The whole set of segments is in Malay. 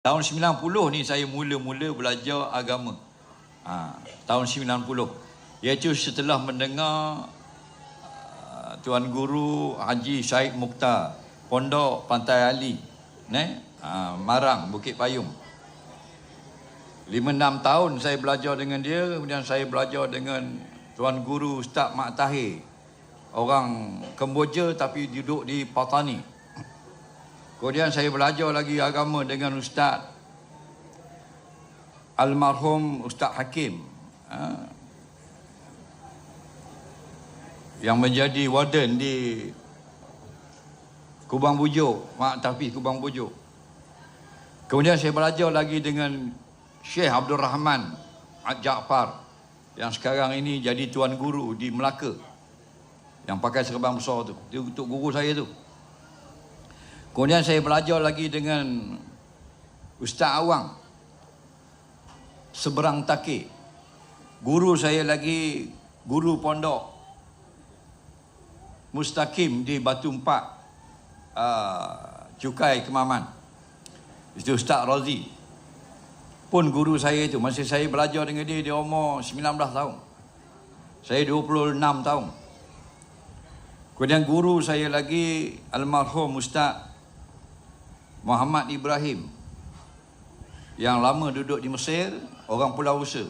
Tahun 90 ni saya mula-mula belajar agama. Tahun 90. Iaitu setelah mendengar Tuan Guru Haji Syed Mukhtar, Pondok Pantai Ali, Marang, Bukit Payung. 5-6 tahun saya belajar dengan dia. Kemudian saya belajar dengan Tuan Guru Ustaz Mak Tahir, orang Kemboja tapi duduk di Patani. Kemudian saya belajar lagi agama dengan Ustaz almarhum Ustaz Hakim, yang menjadi warden di Kubang Bujuk, Mak Tafiz Kubang Bujuk. Kemudian saya belajar lagi dengan Syekh Abdul Rahman Jaafar, yang sekarang ini jadi Tuan Guru di Melaka, yang pakai serban besar tu. Dia untuk guru saya tu. Kemudian saya belajar lagi dengan Ustaz Awang Seberang Takik. Guru saya lagi guru pondok Mustaqim di Batu Empat, Cukai Kemaman. Itu Ustaz Razi pun guru saya itu. Masa saya belajar dengan dia, dia umur 19 tahun. Saya 26 tahun. Kemudian guru saya lagi almarhum Ustaz Muhammad Ibrahim, yang lama duduk di Mesir, orang Pulau Rusa,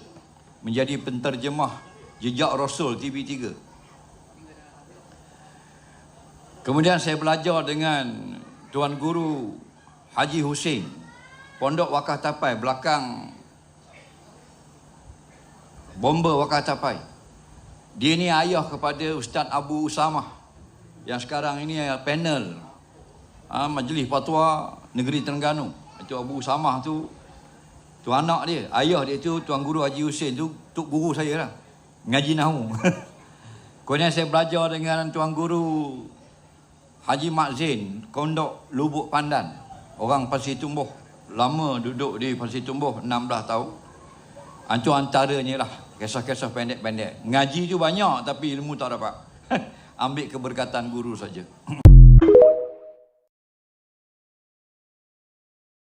menjadi penterjemah Jejak Rasul TV3. Kemudian saya belajar dengan Tuan Guru Haji Hussein, Pondok Wakaf Tapai, belakang bomba Wakaf Tapai. Dia ni ayah kepada Ustaz Abu Usamah, yang sekarang ini panel Majlis Fatwa Negeri Terengganu. Itu Abu Usamah tu anak dia. Ayah dia tu Tuan Guru Haji Hussein tu tok guru saya lah, ngaji nahu. Kemudian saya belajar dengan Tuan Guru Haji Mak Zain, Kondok Lubuk Pandan, orang Pasir Tumbuh, lama duduk di Pasir Tumbuh 16 tahun. Itu antaranya lah, kisah-kisah pendek-pendek. Ngaji tu banyak tapi ilmu tak dapat. Ambil keberkatan guru saja.